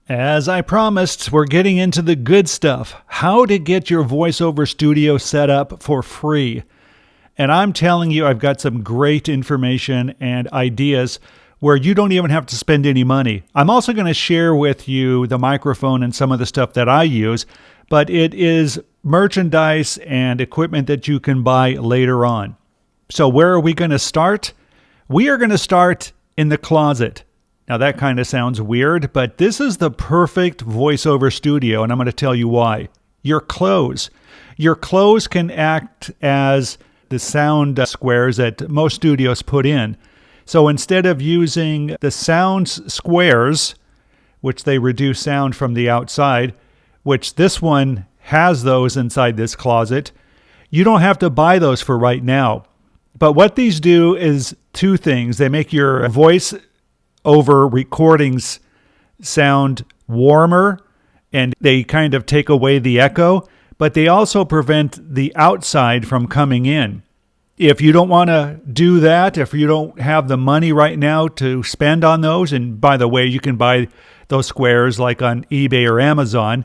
As I promised, we're getting into the good stuff. How to get your VoiceOver studio set up for free. And I'm telling you, I've got some great information and ideas where you don't even have to spend any money. I'm also going to share with you the microphone and some of the stuff that I use, but it is merchandise and equipment that you can buy later on. So where are we going to start? We are going to start in the closet. Now that kind of sounds weird, but this is the perfect voiceover studio, and I'm going to tell you why. Your clothes. Your clothes can act as the sound squares that most studios put in. So instead of using the sound squares, which they reduce sound from the outside, which this one has those inside this closet, you don't have to buy those for right now. But what these do is two things. They make your voice over recordings sound warmer, and they kind of take away the echo, but they also prevent the outside from coming in. If you don't want to do that, if you don't have the money right now to spend on those, and by the way, you can buy those squares like on eBay or Amazon,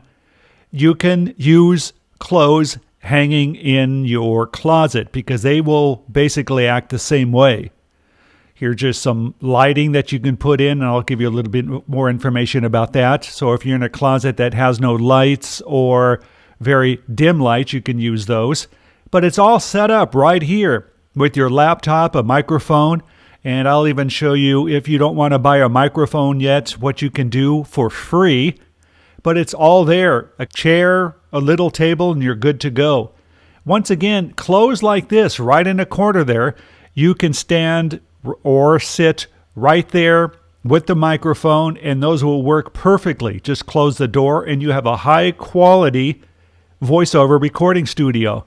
you can use clothes hanging in your closet because they will basically act the same way. Here's just some lighting that you can put in, and I'll give you a little bit more information about that. So if you're in a closet that has no lights or very dim lights, you can use those. But it's all set up right here with your laptop, a microphone, and I'll even show you, if you don't want to buy a microphone yet, what you can do for free. But it's all there. A chair, a little table, and you're good to go. Once again, clothes like this right in the corner there, you can stand or sit right there with the microphone, and those will work perfectly. Just close the door and you have a high quality voiceover recording studio.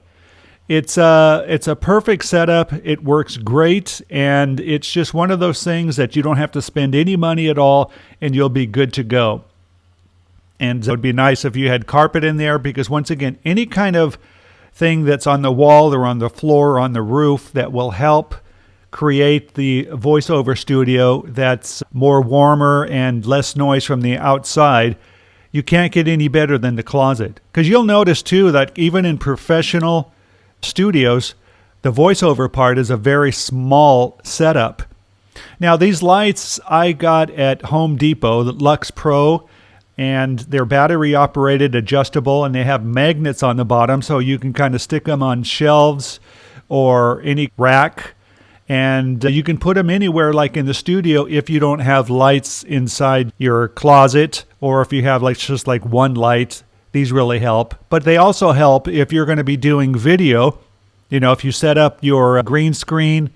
It's a perfect setup. It works great, and it's just one of those things that you don't have to spend any money at all, and you'll be good to go. And it would be nice if you had carpet in there, because once again, any kind of thing that's on the wall or on the floor or on the roof that will help create the voiceover studio that's more warmer and less noise from the outside, you can't get any better than the closet. Because you'll notice too that even in professional studios, the voiceover part is a very small setup. Now these lights I got at Home Depot, the Lux Pro, and they're battery operated, adjustable, and they have magnets on the bottom so you can kind of stick them on shelves or any rack. And you can put them anywhere, like in the studio, if you don't have lights inside your closet, or if you have just one light. These really help. But they also help if you're going to be doing video. You know, if you set up your green screen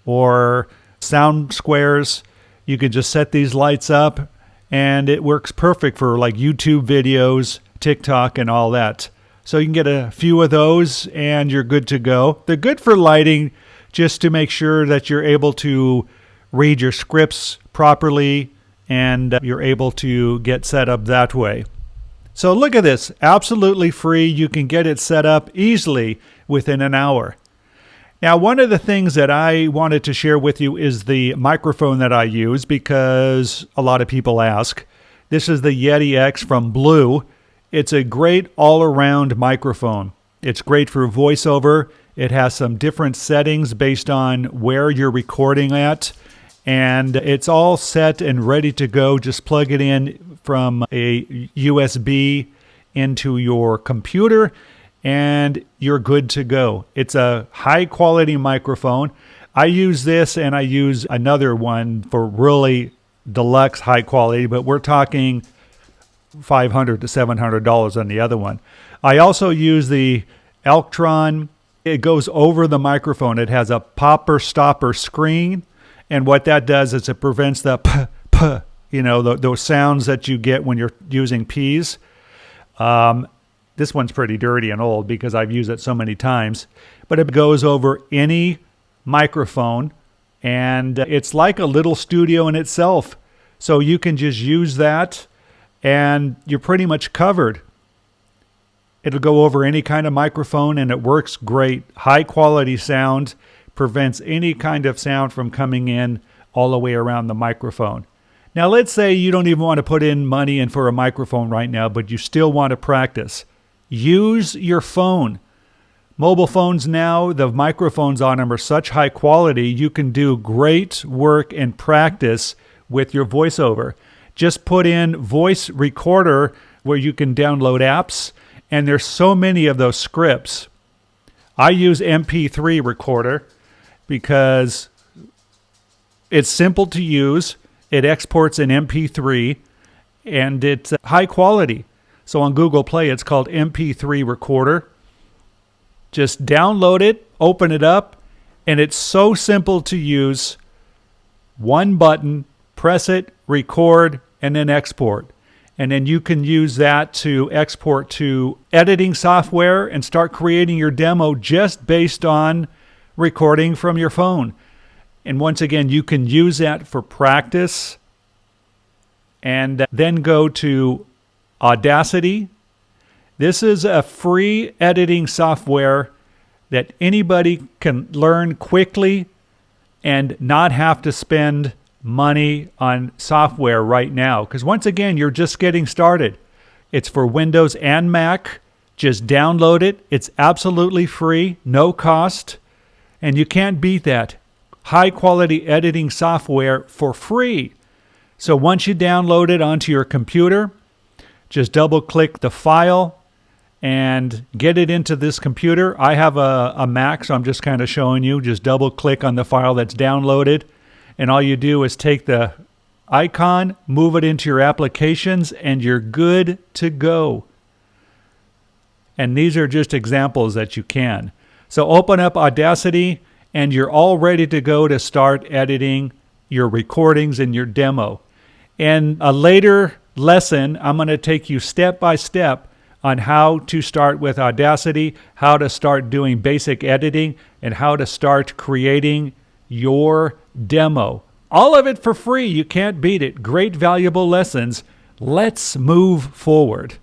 or sound squares, you can just set these lights up, and it works perfect for like YouTube videos, TikTok, and all that. So you can get a few of those, and you're good to go. They're good for lighting, just to make sure that you're able to read your scripts properly and you're able to get set up that way. So look at this, absolutely free. You can get it set up easily within an hour. Now, one of the things that I wanted to share with you is the microphone that I use, because a lot of people ask. This is the Yeti X from Blue. It's a great all-around microphone. It's great for voiceover. It has some different settings based on where you're recording at, and it's all set and ready to go. Just plug it in from a USB into your computer, and you're good to go. It's a high-quality microphone. I use this, and I use another one for really deluxe high quality, but we're talking $500 to $700 on the other one. I also use the Elktron. It goes over the microphone. It has a popper stopper screen, and what that does is it prevents the p, those sounds that you get when you're using P's. This one's pretty dirty and old because I've used it so many times, but it goes over any microphone, and it's like a little studio in itself. So you can just use that, and you're pretty much covered. It'll go over any kind of microphone, and it works great. High quality sound, prevents any kind of sound from coming in all the way around the microphone. Now, let's say you don't even want to put in money in for a microphone right now, but you still want to practice. Use your phone. Mobile phones now, the microphones on them are such high quality, you can do great work and practice with your voiceover. Just put in voice recorder where you can download apps, and there's so many of those scripts. I use MP3 recorder because it's simple to use. It exports in MP3 and it's high quality. So on Google Play, it's called MP3 recorder. Just download it, open it up, and it's so simple to use. One button, press it, record, and then export. And then you can use that to export to editing software and start creating your demo just based on recording from your phone. And once again, you can use that for practice. And then go to Audacity. This is a free editing software that anybody can learn quickly and not have to spend money on software right now. Because once again, you're just getting started. It's for Windows and Mac. Just download it. It's absolutely free, no cost. And you can't beat that. High quality editing software for free. So once you download it onto your computer, just double click the file and get it into this computer. I have a Mac, so I'm just kind of showing you. Just double click on the file that's downloaded. And all you do is take the icon, move it into your applications, and you're good to go. And these are just examples that you can. So open up Audacity, and you're all ready to go to start editing your recordings and your demo. In a later lesson, I'm going to take you step by step on how to start with Audacity, how to start doing basic editing, and how to start creating your demo. All of it for free. You can't beat it. Great, valuable lessons. Let's move forward.